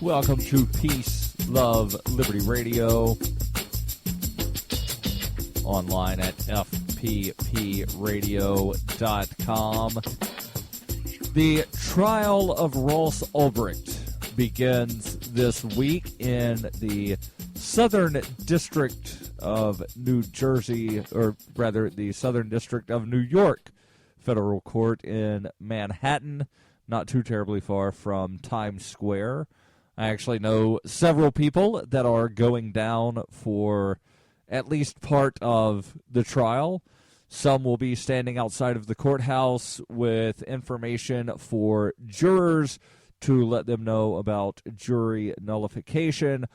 Welcome to Peace, Love, Liberty Radio. Online at fppradio.com. The trial of Ross Ulbricht begins this week in the Southern District of New Jersey, or rather the Southern District of New York Federal Court in Manhattan, not too terribly far from Times Square. I actually know several people that are going down for at least part of the trial. Some will be standing outside of the courthouse with information for jurors to let them know about jury nullification.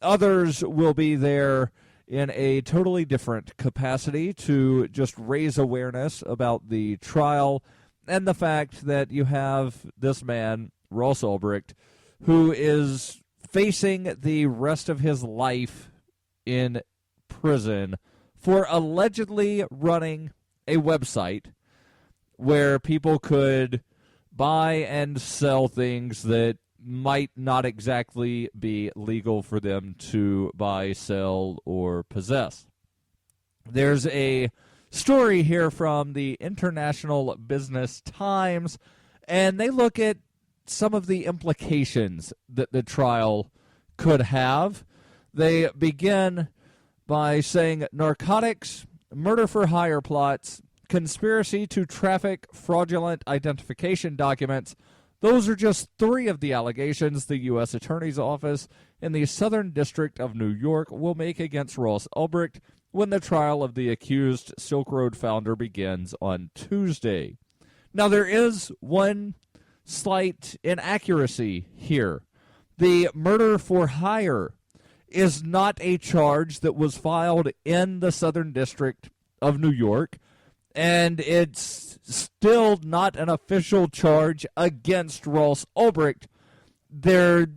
Others will be there in a totally different capacity to just raise awareness about the trial and the fact that you have this man, Ross Ulbricht, who is facing the rest of his life in prison for allegedly running a website where people could buy and sell things that might not exactly be legal for them to buy, sell, or possess. There's a story here from the International Business Times, and they look at some of the implications that the trial could have. They begin by saying narcotics, murder for hire plots, conspiracy to traffic fraudulent identification documents. Those are just three of the allegations the U.S. Attorney's Office in the Southern District of New York will make against Ross Ulbricht when the trial of the accused Silk Road founder begins on Tuesday. Now, there is one slight inaccuracy here. The murder for hire is not a charge that was filed in the Southern District of New York, and it's still not an official charge against Ross Ulbricht. They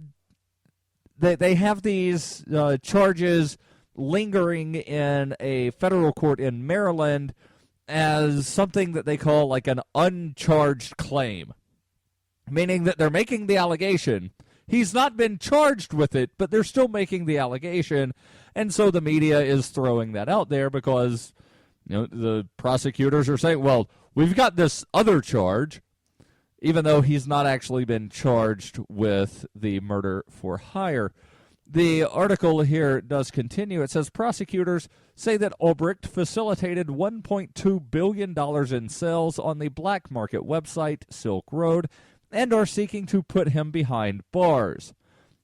have these charges lingering in a federal court in Maryland as something that they call like an uncharged claim, meaning that they're making the allegation. He's not been charged with it, but they're still making the allegation, and so the media is throwing that out there because the prosecutors are saying, well, we've got this other charge, even though he's not actually been charged with the murder for hire. The article here does continue. It says prosecutors say that Ulbricht facilitated $1.2 billion in sales on the black market website Silk Road and are seeking to put him behind bars.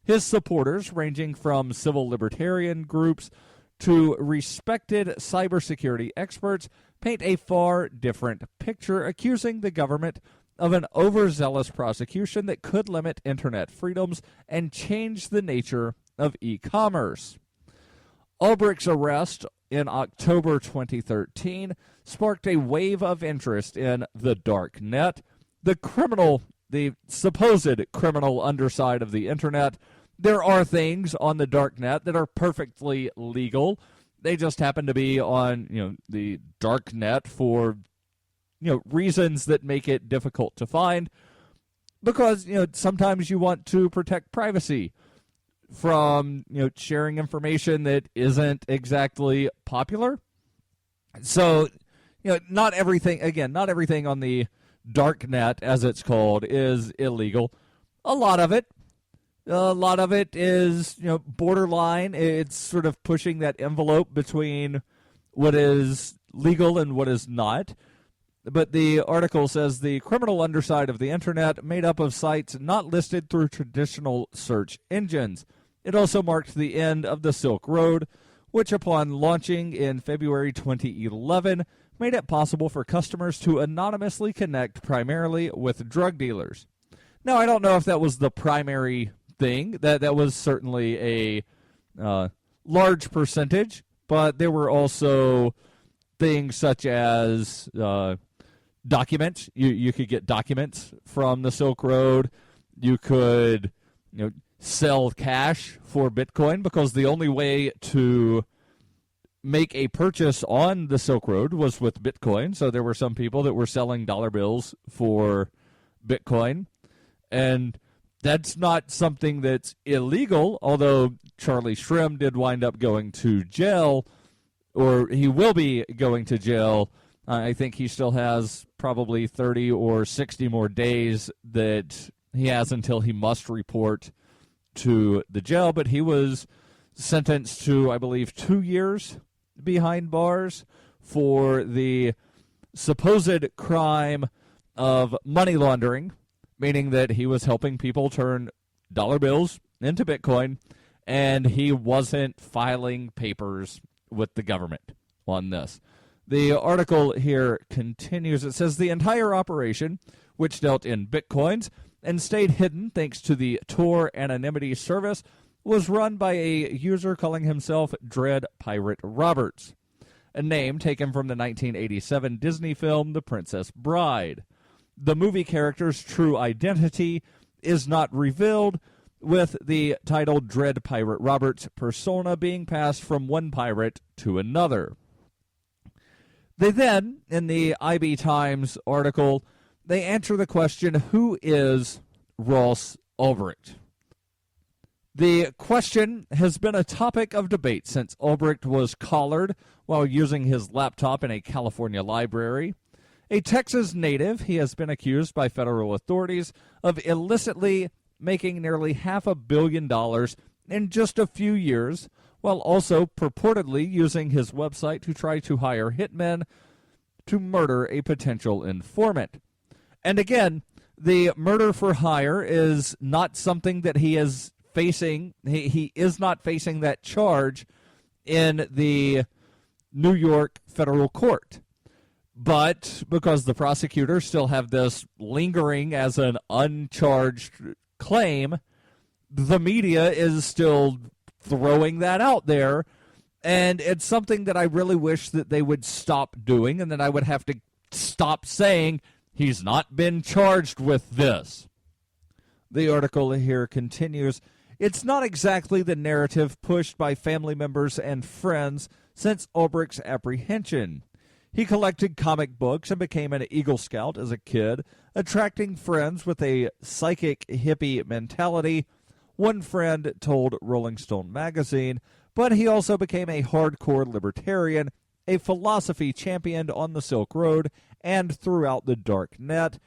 His supporters, ranging from civil libertarian groups to respected cybersecurity experts, paint a far different picture, accusing the government of an overzealous prosecution that could limit internet freedoms and change the nature of e-commerce. Ulbricht's arrest in October 2013 sparked a wave of interest in the dark net, the supposed criminal underside of the internet. There are things on the dark net that are perfectly legal. They just happen to be on, the dark net for, reasons that make it difficult to find. Because, sometimes you want to protect privacy from, sharing information that isn't exactly popular. So, not everything on the dark net, as it's called, is illegal. A lot of it is, borderline. It's sort of pushing that envelope between what is legal and what is not. But the article says the criminal underside of the internet made up of sites not listed through traditional search engines. It also marked the end of the Silk Road, which upon launching in February 2011 made it possible for customers to anonymously connect primarily with drug dealers. Now, I don't know if that was the primary thing. That was certainly a large percentage, but there were also things such as documents. You could get documents from the Silk Road. You could sell cash for Bitcoin, because the only way to make a purchase on the Silk Road was with Bitcoin. So there were some people that were selling dollar bills for Bitcoin. And That's not something that's illegal, although Charlie Shrem did wind up going to jail, or he will be going to jail. I think he still has probably 30 or 60 more days that he has until he must report to the jail, but he was sentenced to, I believe, 2 years behind bars for the supposed crime of money laundering, meaning that he was helping people turn dollar bills into Bitcoin, and he wasn't filing papers with the government on this. The article here continues. It says the entire operation, which dealt in Bitcoins and stayed hidden thanks to the Tor anonymity service, was run by a user calling himself Dread Pirate Roberts, a name taken from the 1987 Disney film The Princess Bride. The movie character's true identity is not revealed, with the title Dread Pirate Roberts persona being passed from one pirate to another. They then, in the IB Times article, they answer the question, who is Ross Ulbricht? The question has been a topic of debate since Ulbricht was collared while using his laptop in a California library. A Texas native, he has been accused by federal authorities of illicitly making nearly $500 million in just a few years, while also purportedly using his website to try to hire hitmen to murder a potential informant. And again, the murder for hire is not something that he is facing. He is not facing that charge in the New York federal court. But because the prosecutors still have this lingering as an uncharged claim, the media is still throwing that out there. And it's something that I really wish that they would stop doing, and that I would have to stop saying he's not been charged with this. The article here continues. It's not exactly the narrative pushed by family members and friends since Ulbricht's apprehension. He collected comic books and became an Eagle Scout as a kid, attracting friends with a psychic hippie mentality, one friend told Rolling Stone magazine, but he also became a hardcore libertarian, a philosophy championed on the Silk Road and throughout the dark net.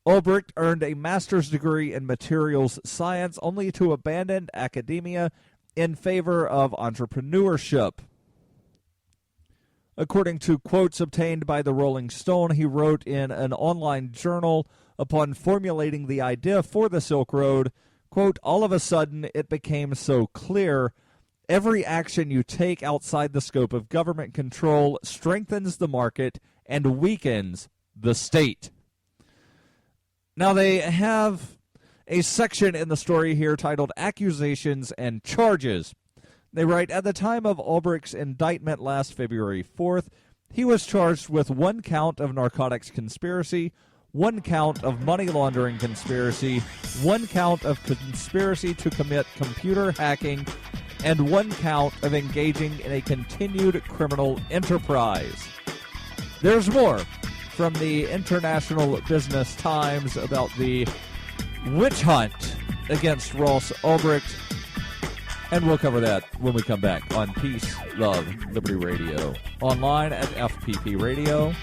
Ulbricht earned a master's degree in materials science only to abandon academia in favor of entrepreneurship. According to quotes obtained by the Rolling Stone, he wrote in an online journal upon formulating the idea for the Silk Road, quote, all of a sudden it became so clear every action you take outside the scope of government control strengthens the market and weakens the state. Now they have a section in the story here titled Accusations and Charges. They write, at the time of Ulbricht's indictment last February 4th, he was charged with 1 count of narcotics conspiracy, 1 count of money laundering conspiracy, 1 count of conspiracy to commit computer hacking, and 1 count of engaging in a continued criminal enterprise. There's more from the International Business Times about the witch hunt against Ross Ulbricht. And we'll cover that when we come back on Peace, Love, Liberty Radio, online at fppradio.com.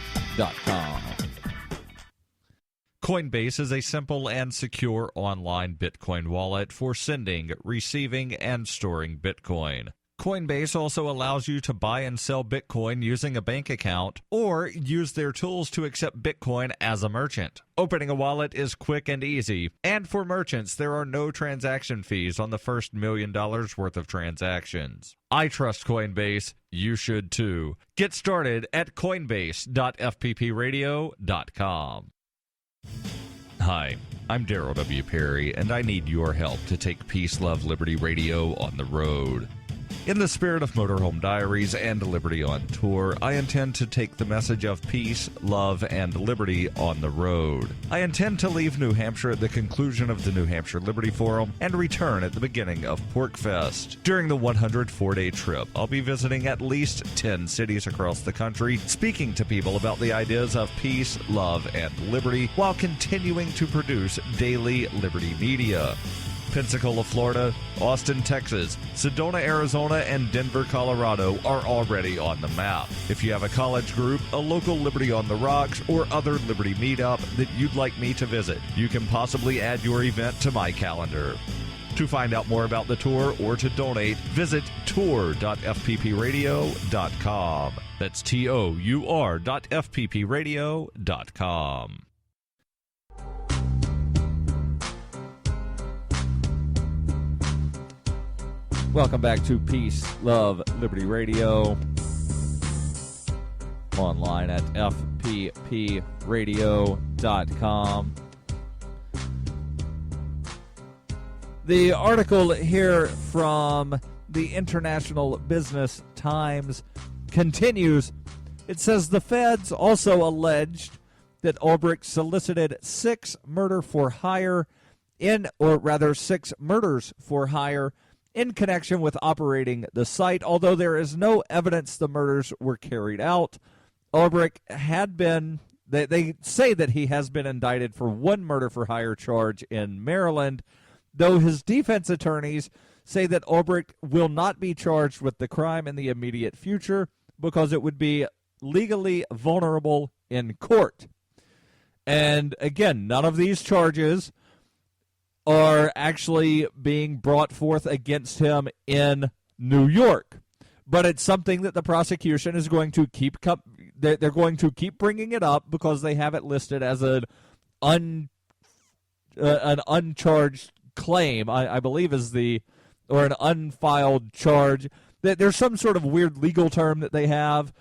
Coinbase is a simple and secure online Bitcoin wallet for sending, receiving, and storing Bitcoin. Coinbase also allows you to buy and sell Bitcoin using a bank account or use their tools to accept Bitcoin as a merchant. Opening a wallet is quick and easy, and for merchants, there are no transaction fees on the first $1 million worth of transactions. I trust Coinbase. You should too. Get started at coinbase.fppradio.com. Hi, I'm Darryl W. Perry, and I need your help to take Peace, Love, Liberty Radio on the road. In the spirit of Motorhome Diaries and Liberty on Tour, I intend to take the message of peace, love, and liberty on the road. I intend to leave New Hampshire at the conclusion of the New Hampshire Liberty Forum and return at the beginning of PorcFest. During the 104-day trip, I'll be visiting at least 10 cities across the country, speaking to people about the ideas of peace, love, and liberty, while continuing to produce daily Liberty media. Pensacola, Florida, Austin, Texas, Sedona, Arizona, and Denver, Colorado are already on the map. If you have a college group, a local Liberty on the Rocks, or other Liberty meetup that you'd like me to visit, you can possibly add your event to my calendar. To find out more about the tour or to donate, visit tour.fppradio.com. That's tour.fppradio.com. Welcome back to Peace, Love, Liberty Radio. Online at fppradio.com. The article here from the International Business Times continues. It says the feds also alleged that Ulbricht solicited six murders for hire in connection with operating the site, although there is no evidence the murders were carried out. Ulbricht had been, they say that he has been indicted for one murder for hire charge in Maryland, though his defense attorneys say that Ulbricht will not be charged with the crime in the immediate future because it would be legally vulnerable in court. And again, none of these charges are actually being brought forth against him in New York. But it's something that the prosecution is going to keep, they're going to keep bringing it up because they have it listed as an uncharged claim, I believe or an unfiled charge. There's some sort of weird legal term that they have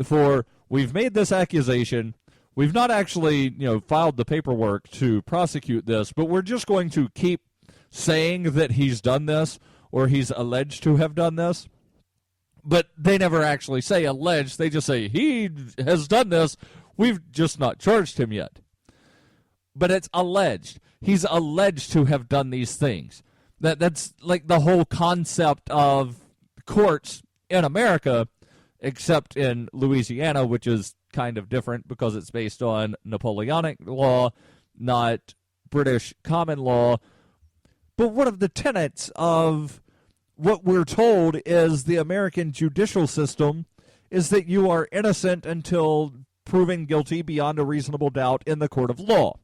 for, we've made this accusation, we've not actually, filed the paperwork to prosecute this, but we're just going to keep saying that he's done this or he's alleged to have done this. But they never actually say alleged. They just say he has done this. We've just not charged him yet. But it's alleged. He's alleged to have done these things. That's like the whole concept of courts in America, except in Louisiana, which is kind of different because it's based on Napoleonic law, not British common law. But one of the tenets of what we're told is the American judicial system is that you are innocent until proven guilty beyond a reasonable doubt in the court of law.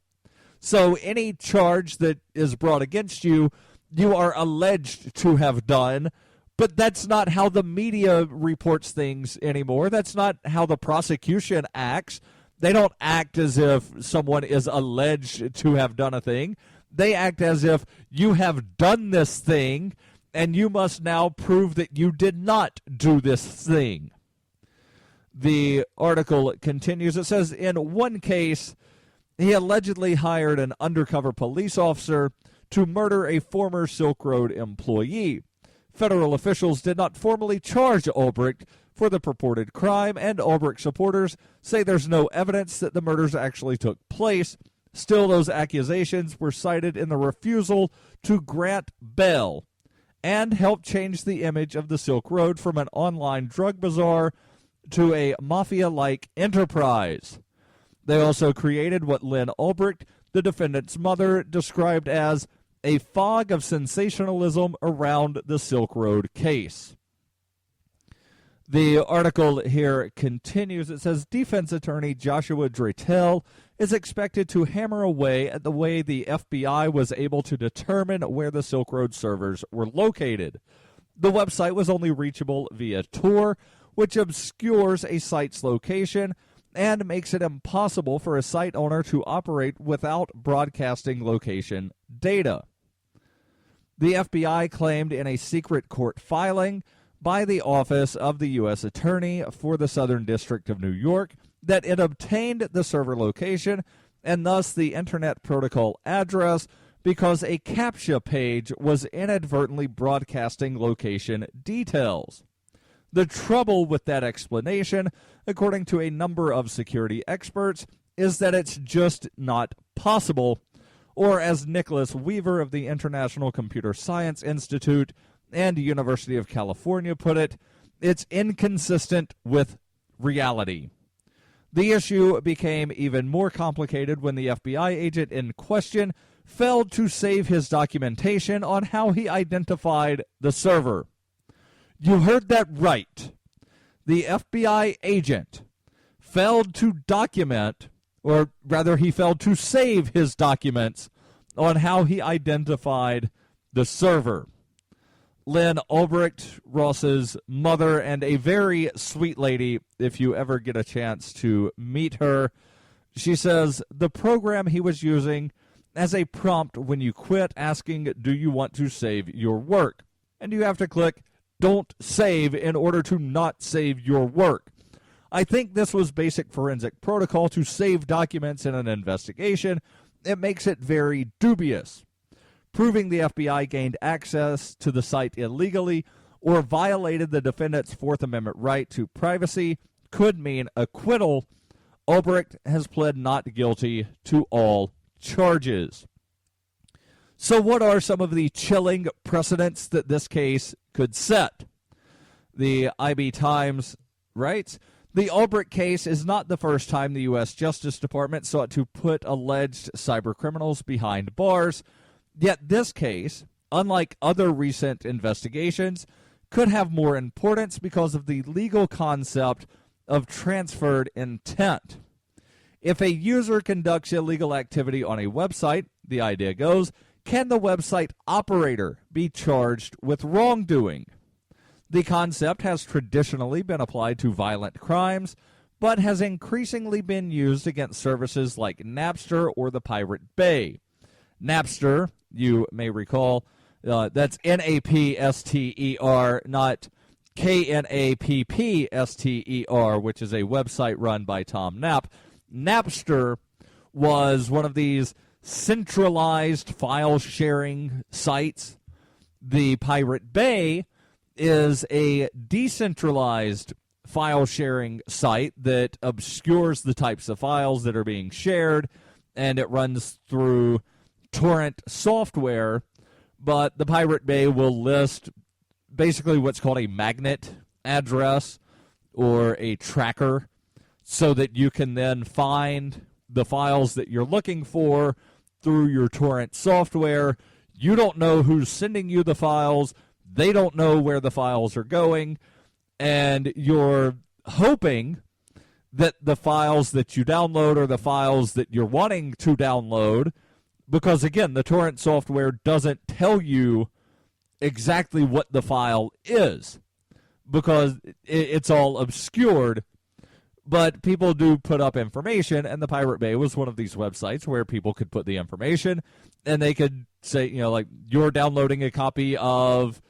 So any charge that is brought against you, you are alleged to have done. But that's not how the media reports things anymore. That's not how the prosecution acts. They don't act as if someone is alleged to have done a thing. They act as if you have done this thing, and you must now prove that you did not do this thing. The article continues. It says, in one case, he allegedly hired an undercover police officer to murder a former Silk Road employee. Federal officials did not formally charge Ulbricht for the purported crime, and Ulbricht supporters say there's no evidence that the murders actually took place. Still, those accusations were cited in the refusal to grant bail and helped change the image of the Silk Road from an online drug bazaar to a mafia-like enterprise. They also created what Lynn Ulbricht, the defendant's mother, described as a fog of sensationalism around the Silk Road case. The article here continues. It says, defense attorney Joshua Dreitel is expected to hammer away at the way the FBI was able to determine where the Silk Road servers were located. The website was only reachable via Tor, which obscures a site's location and makes it impossible for a site owner to operate without broadcasting location data. The FBI claimed in a secret court filing by the Office of the U.S. Attorney for the Southern District of New York that it obtained the server location and thus the Internet Protocol address because a CAPTCHA page was inadvertently broadcasting location details. The trouble with that explanation, according to a number of security experts, is that it's just not possible, or as Nicholas Weaver of the International Computer Science Institute and University of California put it, it's inconsistent with reality. The issue became even more complicated when the FBI agent in question failed to save his documentation on how he identified the server. You heard that right. The FBI agent failed to document, or rather he failed to save his documents on how he identified the server. Lynn Ulbricht, Ross's mother, and a very sweet lady, if you ever get a chance to meet her, she says the program he was using as a prompt when you quit asking, do you want to save your work? And you have to click don't save in order to not save your work. I think this was basic forensic protocol to save documents in an investigation. It makes it very dubious. Proving the FBI gained access to the site illegally or violated the defendant's Fourth Amendment right to privacy could mean acquittal. Ulbricht has pled not guilty to all charges. So what are some of the chilling precedents that this case could set? The IB Times writes, the Ulbricht case is not the first time the U.S. Justice Department sought to put alleged cybercriminals behind bars, yet this case, unlike other recent investigations, could have more importance because of the legal concept of transferred intent. If a user conducts illegal activity on a website, the idea goes, can the website operator be charged with wrongdoing? The concept has traditionally been applied to violent crimes, but has increasingly been used against services like Napster or the Pirate Bay. Napster, you may recall, that's Napster, not Knappster, which is a website run by Tom Knapp. Napster was one of these centralized file sharing sites. The Pirate Bay is a decentralized file sharing site that obscures the types of files that are being shared, and it runs through torrent software. But the Pirate Bay will list basically what's called a magnet address or a tracker, so that you can then find the files that you're looking for through your torrent software. You don't know who's sending you the files. They don't know where the files are going. And you're hoping that the files that you download are the files that you're wanting to download, because, again, the torrent software doesn't tell you exactly what the file is because it's all obscured. But people do put up information, and the Pirate Bay was one of these websites where people could put the information, and they could say, like, you're downloading a copy of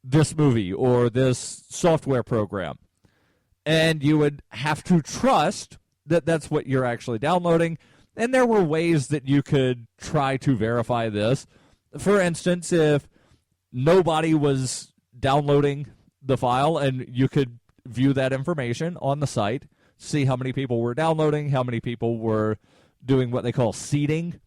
this movie or this software program. And you would have to trust that that's what you're actually downloading. And there were ways that you could try to verify this. For instance, if nobody was downloading the file and you could view that information on the site, see how many people were downloading, how many people were doing what they call seeding,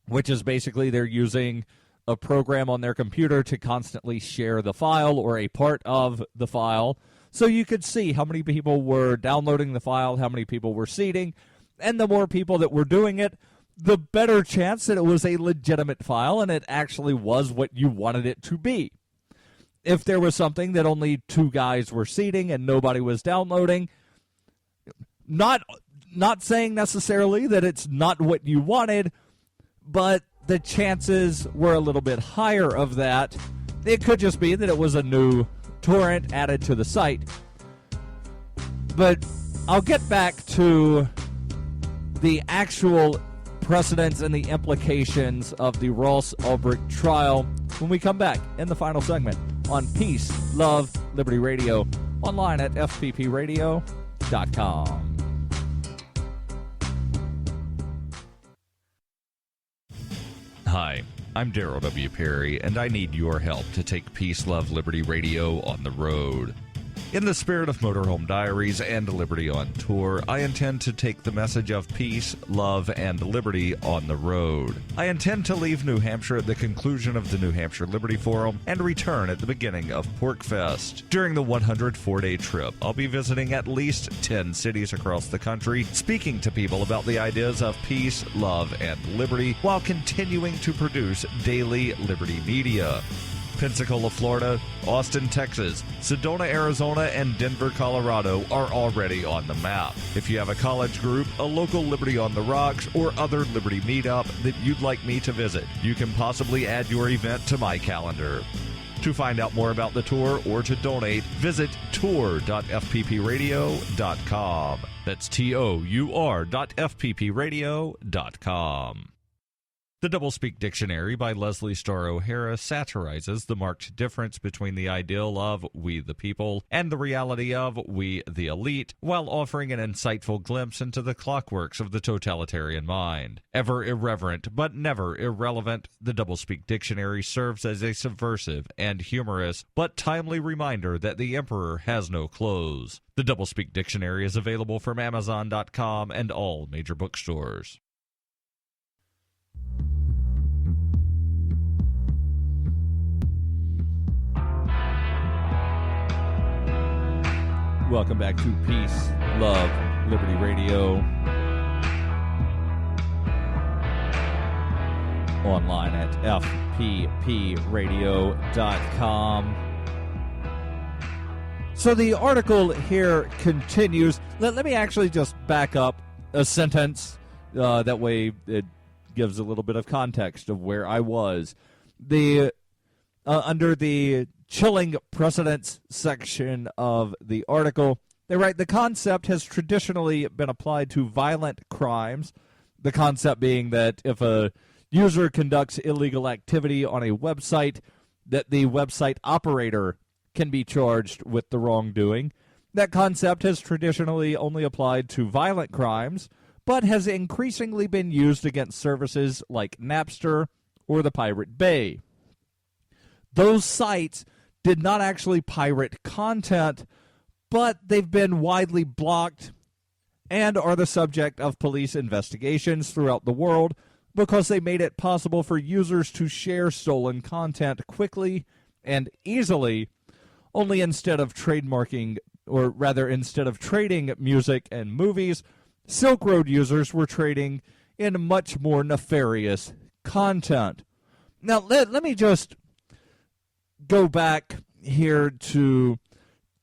which is basically they're using a program on their computer to constantly share the file or a part of the file. So you could see how many people were downloading the file, how many people were seeding, and the more people that were doing it, the better chance that it was a legitimate file and it actually was what you wanted it to be. If there was something that only two guys were seeding and nobody was downloading, not saying necessarily that it's not what you wanted, but the chances were a little bit higher of that. It could just be that it was a new torrent added to the site. But I'll get back to the actual precedents and the implications of the Ross Ulbricht trial when we come back in the final segment on Peace, Love, Liberty Radio, online at fppradio.com. Hi, I'm Darryl W. Perry, and I need your help to take Peace, Love, Liberty Radio on the road. In the spirit of Motorhome Diaries and Liberty on Tour, I intend to take the message of peace, love, and liberty on the road. I intend to leave New Hampshire at the conclusion of the New Hampshire Liberty Forum and return at the beginning of PorcFest. During the 104-day trip, I'll be visiting at least 10 cities across the country, speaking to people about the ideas of peace, love, and liberty, while continuing to produce daily Liberty media. Pensacola, Florida, Austin, Texas, Sedona, Arizona, and Denver, Colorado are already on the map. If you have a college group, a local Liberty on the Rocks, or other Liberty meetup that you'd like me to visit, you can possibly add your event to my calendar. To find out more about the tour or to donate, visit tour.fppradio.com. That's tour.fppradio.com. The Doublespeak Dictionary by Leslie Starr O'Hara satirizes the marked difference between the ideal of we the people and the reality of we the elite, while offering an insightful glimpse into the clockworks of the totalitarian mind. Ever irreverent but never irrelevant, the Doublespeak Dictionary serves as a subversive and humorous but timely reminder that the emperor has no clothes. The Doublespeak Dictionary is available from Amazon.com and all major bookstores. Welcome back to Peace, Love, Liberty Radio. Online at fppradio.com. So the article here continues. Let me actually just back up a sentence. That way it gives a little bit of context of where I was. Under the chilling precedents section of the article, they write, the concept has traditionally been applied to violent crimes, the concept being that if a user conducts illegal activity on a website, that the website operator can be charged with the wrongdoing. That concept has traditionally only applied to violent crimes, but has increasingly been used against services like Napster or the Pirate Bay. Those sites did not actually pirate content, but they've been widely blocked and are the subject of police investigations throughout the world because they made it possible for users to share stolen content quickly and easily, only instead of trading music and movies, Silk Road users were trading in much more nefarious content. Now, let me just go back here to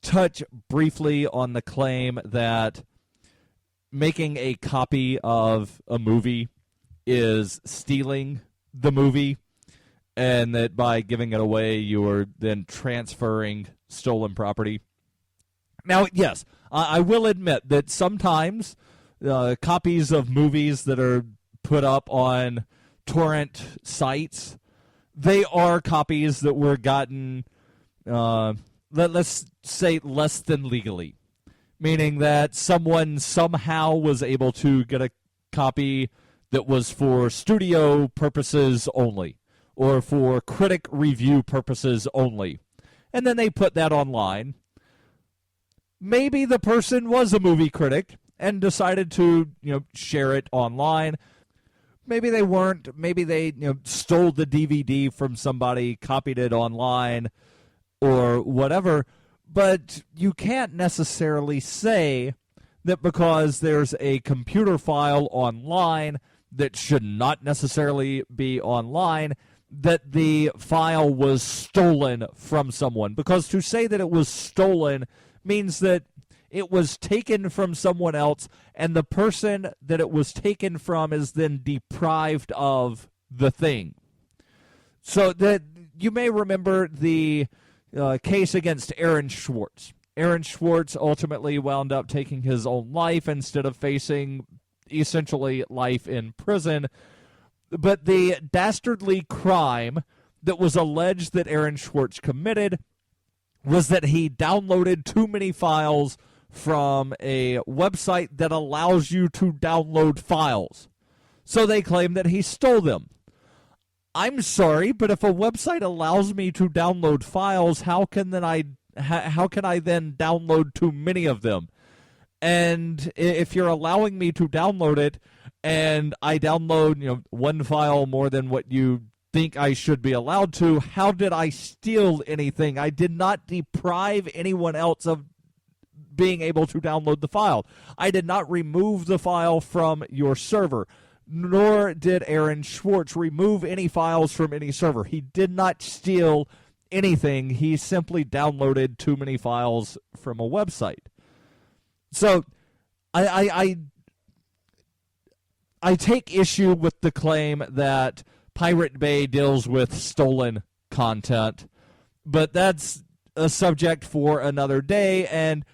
touch briefly on the claim that making a copy of a movie is stealing the movie, and that by giving it away, you are then transferring stolen property. Now, yes, I will admit that sometimes copies of movies that are put up on torrent sites, they are copies that were gotten, let's say, less than legally, meaning that someone somehow was able to get a copy that was for studio purposes only, or for critic review purposes only, and then they put that online. Maybe the person was a movie critic and decided to, share it online. Maybe they weren't. Maybe they, stole the DVD from somebody, copied it online, or whatever. But you can't necessarily say that because there's a computer file online that should not necessarily be online, that the file was stolen from someone. Because to say that it was stolen means that it was taken from someone else, and the person that it was taken from is then deprived of the thing. So that you may remember the case against Aaron Swartz. Aaron Swartz ultimately wound up taking his own life instead of facing essentially life in prison. But the dastardly crime that was alleged that Aaron Swartz committed was that he downloaded too many files from a website that allows you to download files. So they claim that he stole them. I'm sorry, but if a website allows me to download files, how can I then download too many of them? And if you're allowing me to download it, and I download one file more than what you think I should be allowed to, how did I steal anything? I did not deprive anyone else of being able to download the file. I did not remove the file from your server, nor did Aaron Schwartz remove any files from any server. He did not steal anything. He simply downloaded too many files from a website. So I take issue with the claim that Pirate Bay deals with stolen content, but that's a subject for another day, and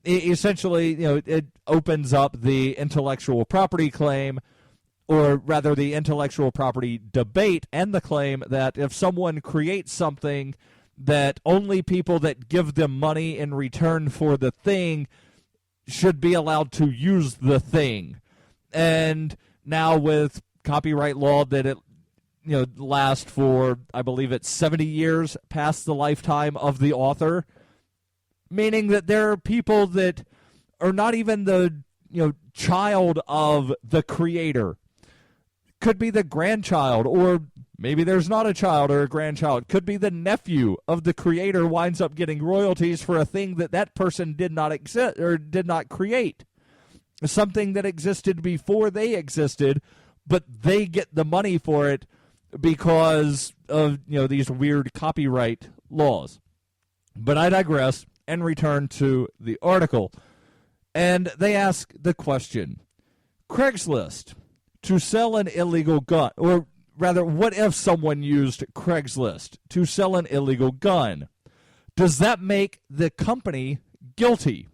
essentially, it opens up the intellectual property claim, or rather the intellectual property debate, and the claim that if someone creates something, that only people that give them money in return for the thing should be allowed to use the thing. And now with copyright law that it last for, I believe it's 70 years past the lifetime of the author, meaning that there are people that are not even the child of the creator. Could be the grandchild, or maybe there's not a child or a grandchild. Could be the nephew of the creator winds up getting royalties for a thing that person did not exist or did not create. Something that existed before they existed, but they get the money for it because of these weird copyright laws. But I digress and return to the article. And they ask the question, Craigslist to sell an illegal gun, or rather, what if someone used Craigslist to sell an illegal gun? Does that make the company guilty?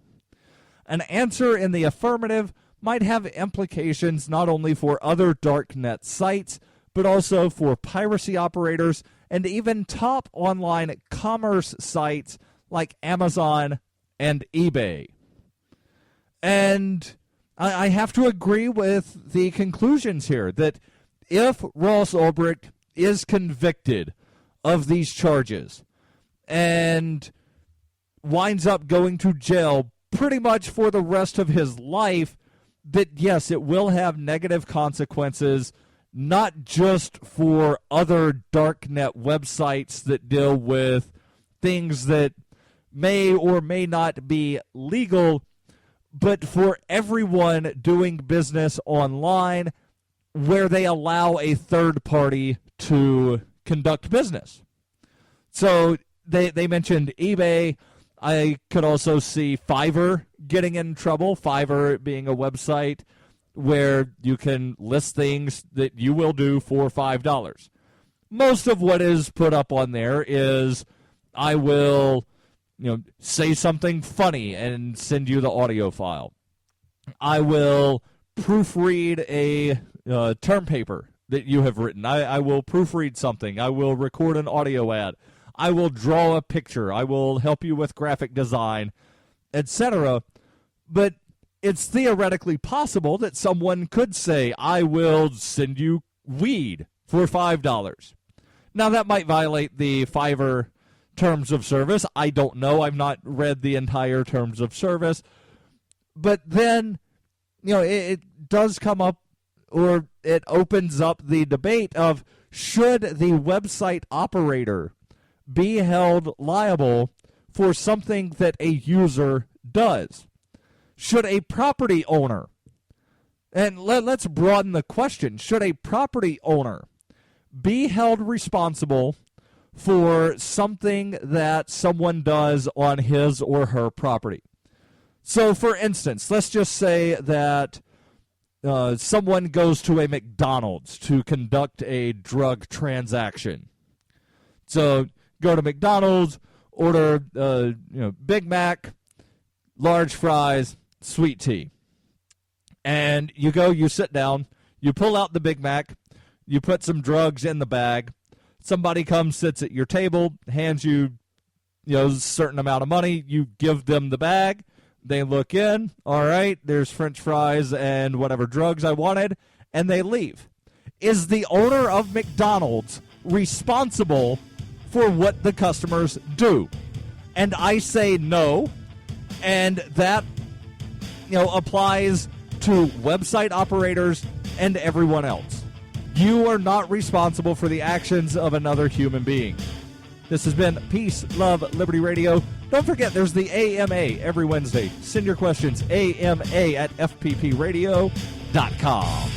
An answer in the affirmative might have implications not only for other darknet sites, but also for piracy operators and even top online commerce sites like Amazon and eBay. And I have to agree with the conclusions here that if Ross Ulbricht is convicted of these charges and winds up going to jail pretty much for the rest of his life, that yes, it will have negative consequences, not just for other darknet websites that deal with things that may or may not be legal, but for everyone doing business online where they allow a third party to conduct business. So they mentioned eBay. I could also see Fiverr getting in trouble, Fiverr being a website where you can list things that you will do for $5. Most of what is put up on there is I will say something funny and send you the audio file. I will proofread a term paper that you have written. I will proofread something. I will record an audio ad. I will draw a picture. I will help you with graphic design, etc. But it's theoretically possible that someone could say, I will send you weed for $5. Now, that might violate the Fiverr terms of service. I don't know. I've not read the entire terms of service. But then, it does come up, or it opens up the debate of, should the website operator be held liable for something that a user does? Should a property owner, and let's broaden the question, should a property owner be held responsible for something that someone does on his or her property? So, for instance, let's just say that someone goes to a McDonald's to conduct a drug transaction. So, go to McDonald's, order Big Mac, large fries, sweet tea. And you sit down, you pull out the Big Mac, you put some drugs in the bag, somebody comes, sits at your table, hands you, a certain amount of money, you give them the bag, they look in, all right, there's French fries and whatever drugs I wanted, and they leave. Is the owner of McDonald's responsible for what the customers do? And I say no, and that applies to website operators and everyone else. You are not responsible for the actions of another human being. This has been Peace, Love, Liberty Radio. Don't forget, there's the AMA every Wednesday. Send your questions, AMA@fppradio.com.